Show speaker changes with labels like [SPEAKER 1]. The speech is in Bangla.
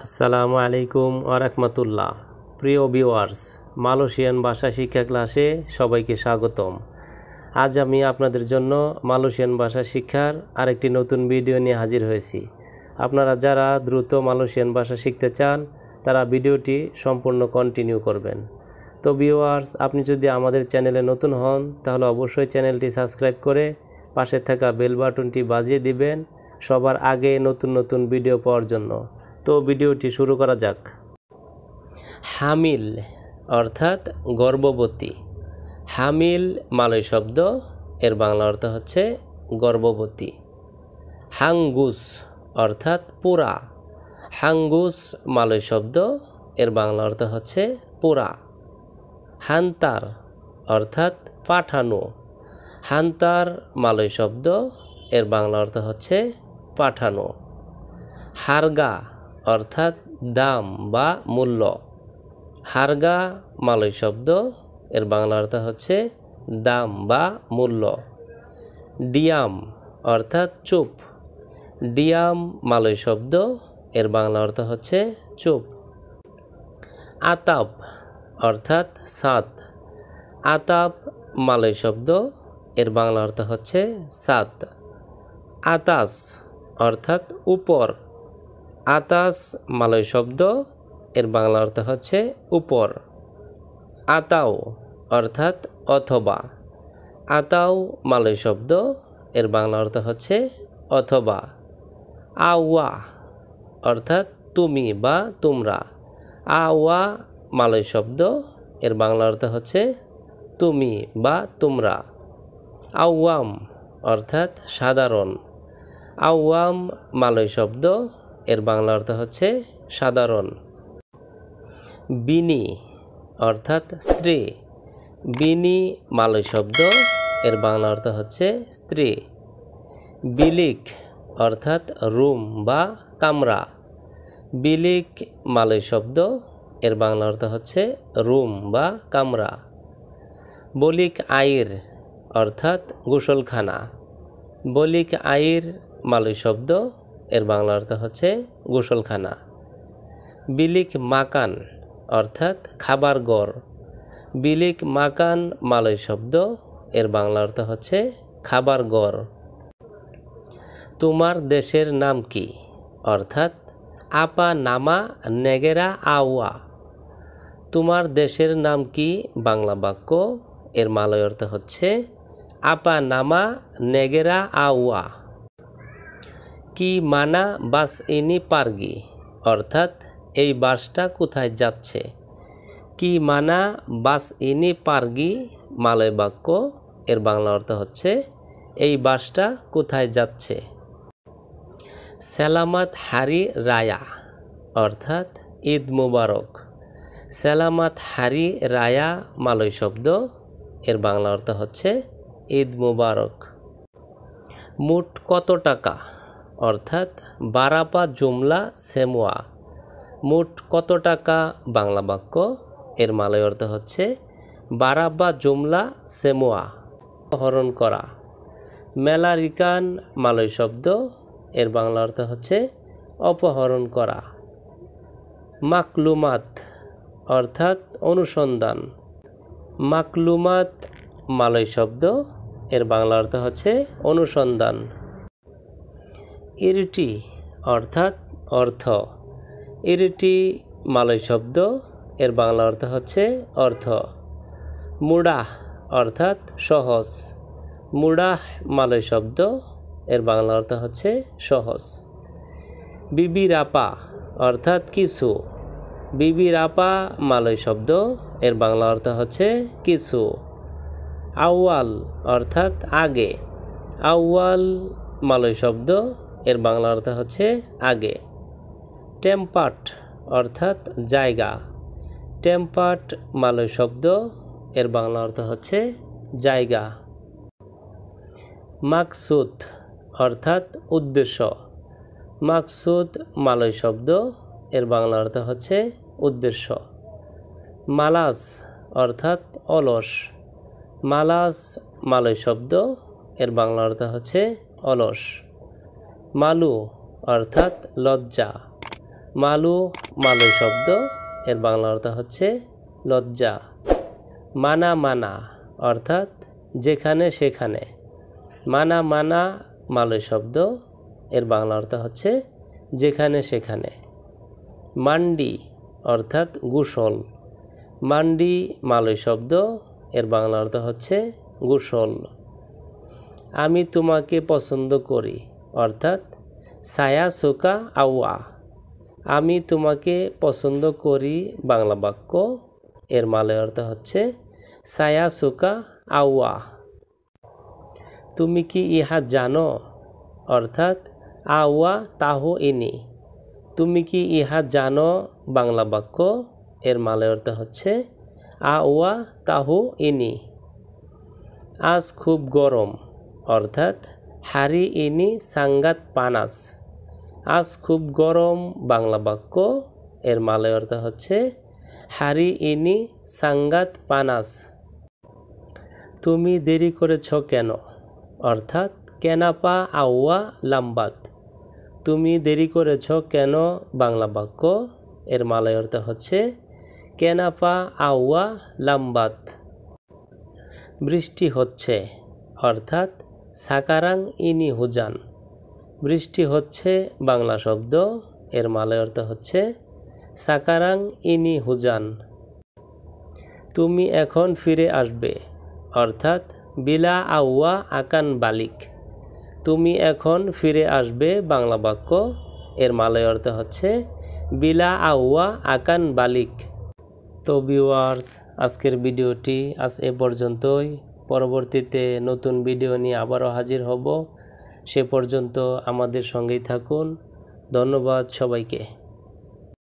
[SPEAKER 1] আসসালামু আলাইকুম ওয়া রাহমাতুল্লাহ। প্রিয় ভিউয়ার্স, মালয়েশিয়ান ভাষা শিক্ষা ক্লাসে সবাইকে স্বাগতম। আজ আমি আপনাদের জন্য মালয়েশিয়ান ভাষা শিক্ষার আরেকটি নতুন ভিডিও নিয়ে হাজির হয়েছি। আপনারা যারা দ্রুত মালয়েশিয়ান ভাষা শিখতে চান তারা ভিডিওটি সম্পূর্ণ কন্টিনিউ করবেন। তো ভিউয়ার্স, আপনি যদি আমাদের চ্যানেলে নতুন হন তাহলে অবশ্যই চ্যানেলটি সাবস্ক্রাইব করে পাশে থাকা বেল বাটনটি বাজিয়ে দিবেন সবার আগে নতুন নতুন ভিডিও পাওয়ার জন্য। তো ভিডিওটি শুরু করা যাক। হামিল অর্থাৎ গর্ভবতী। হামিল মালয় শব্দ, এর বাংলা অর্থ হচ্ছে গর্ভবতী। হাঙ্গুস অর্থাৎ পুরা। হাঙ্গুস মালয় শব্দ, এর বাংলা অর্থ হচ্ছে পুরা। হান্তার অর্থাৎ পাঠানো। হান্তার মালয় শব্দ, এর বাংলা অর্থ হচ্ছে পাঠানো। হারগা অর্থাৎ দাম বা মূল্য। হারগা মালয় শব্দ, এর বাংলা অর্থ হচ্ছে দাম বা মূল্য। ডিয়াম অর্থাৎ চুপ। ডিয়াম মালয় শব্দ, এর বাংলা অর্থ হচ্ছে চুপ। আতাপ অর্থাৎ সাত। আতাপ মালয় শব্দ, এর বাংলা অর্থ হচ্ছে সাত। আতাস অর্থাৎ উপর। আতাস মালয় শব্দ, এর বাংলা অর্থ হচ্ছে উপর। আতাও অর্থাৎ অথবা। আতাও মালয় শব্দ, এর বাংলা অর্থ হচ্ছে অথবা। আওয়া অর্থাৎ তুমি বা তোমরা। আওয়া মালয় শব্দ, এর বাংলা অর্থ হচ্ছে তুমি বা তোমরা। আওয়াম অর্থাৎ সাধারণ। আওয়াম মালয় শব্দ, এর বাংলা অর্থ হচ্ছে সাধারণ। বিনি অর্থাৎ স্ত্রী। বিনি মালয় শব্দ, এর বাংলা অর্থ হচ্ছে স্ত্রী। বিলিক অর্থাৎ রুম বা কামরা। বিলিক মালয় শব্দ, এর বাংলা অর্থ হচ্ছে রুম বা কামরা। বলিক আইর অর্থাৎ গোসলখানা। বলিক আইর মালয় শব্দ, এর বাংলা অর্থ হচ্ছে গোসলখানা। বিলিক মাকান অর্থাৎ খাবার ঘর। বিলিক মাকান মালয় শব্দ, এর বাংলা অর্থ হচ্ছে খাবার ঘর। তোমার দেশের নাম কি অর্থাৎ আপা নামা নেগেরা আওয়া। তোমার দেশের নাম কি বাংলা বাক্য, এর মালয় অর্থ হচ্ছে আপা নামা নেগেরা আওয়া। কি মানা বাস ইনি পারগি অর্থাৎ এই বাসটা কোথায় যাচ্ছে। কি মানা বাস ইনি পারগি মালয় বাক্য, এর বাংলা অর্থ হচ্ছে এই বাসটা কোথায় যাচ্ছে। সালামাত হারি রায়া অর্থাৎ ঈদ মুবারক। সালামাত হারি রায়া মালয় শব্দ, এর বাংলা অর্থ হচ্ছে ঈদ মুবারক। মোট কত টাকা অর্থাৎ বারাপা জুমলা সেমুয়া। মোট কত টাকা বাংলা বাক্য, এর মালয় অর্থ হচ্ছে বারাবা জুমলা সেমুয়া। অপহরণ করা। মেলারিকান মালয় শব্দ, এর বাংলা অর্থ হচ্ছে অপহরণ করা। মাকলুমাত অর্থাৎ অনুসন্ধান। মাকলুমাত মালয় শব্দ, এর বাংলা অর্থ হচ্ছে অনুসন্ধান। ইরিটি অর্থাৎ অর্থ। ইরিটি মালয় শব্দ, এর বাংলা অর্থ হচ্ছে অর্থ। মুডাহ অর্থাৎ সহজ। মুডাহ মালয় শব্দ, এর বাংলা অর্থ হচ্ছে সহজ। বিবিরাপা অর্থাৎ কিছু। বিবিরাপা মালয় শব্দ, এর বাংলা অর্থ হচ্ছে কিছু। আউয়াল অর্থাৎ আগে। আউয়াল মালয় শব্দ, এর বাংলা অর্থ হচ্ছে আগে। টেম্পাট অর্থাৎ জায়গা। টেম্পাট মালয় শব্দ, এর বাংলা অর্থ হচ্ছে জায়গা। মাকসুদ অর্থাৎ উদ্দেশ্য। মাকসুদ মালয় শব্দ, এর বাংলা অর্থ হচ্ছে উদ্দেশ্য। মালাস অর্থাৎ অলস। মালাস মালয় শব্দ, এর বাংলা অর্থ হচ্ছে অলস। মালু অর্থাৎ লজ্জা। মালু মালয় শব্দ, এর বাংলা অর্থ হচ্ছে লজ্জা। মানা মানা অর্থাৎ যেখানে সেখানে। মানা মানা মালয় শব্দ, এর বাংলা অর্থ হচ্ছে যেখানে সেখানে। মান্ডি অর্থাৎ গোসল। মান্ডি মালয় শব্দ, এর বাংলা অর্থ হচ্ছে গোসল। আমি তোমাকে পছন্দ করি অর্থাৎ সায়া সোকা আওয়া। আমি তোমাকে পছন্দ করি বাংলা বাক্য, এর মালয় অর্থ হচ্ছে সায়া সোকা আওয়া। তুমি কি ইহা জানো অর্থাৎ আওয়া তাহো ইনি। তুমি কি ইহা জানো বাংলা বাক্য, এর মালয় অর্থ হচ্ছে আওয়া তাহো ইনি। আজ খুব গরম অর্থাৎ হারি ইনি সাঙ্গাত পানাস। আজ খুব গরম বাংলা বাক্য, এর মালয় অর্থ হচ্ছে হারি ইনি সাঙ্গাত পানাস। তুমি দেরি করেছ কেন অর্থাৎ কেনাপা আওয়া লাম্বাত। তুমি দেরি করেছ কেন বাংলা বাক্য, এর মালয় অর্থ হচ্ছে কেনাপা আওয়া লাম্বাত। বৃষ্টি হচ্ছে অর্থাৎ সাকারাং ইনি হুজান। বৃষ্টি হচ্ছে বাংলা শব্দ, এর মালয় অর্থ হচ্ছে সাকারাং ইনি হুজান। তুমি এখন ফিরে আসবে অর্থাৎ বিলা আওয়া আকান বালিক। তুমি এখন ফিরে আসবে বাংলা বাক্য, এর মালয় অর্থ হচ্ছে বিলা আওয়া আকান বালিক। তো ভিউয়ার্স, আজকের ভিডিওটি আজ এ পর্যন্তই। পরবর্তীতে নতুন ভিডিও নিয়ে আবারও হাজির হব। সে পর্যন্ত আমাদের সঙ্গেই থাকুন। ধন্যবাদ সবাইকে।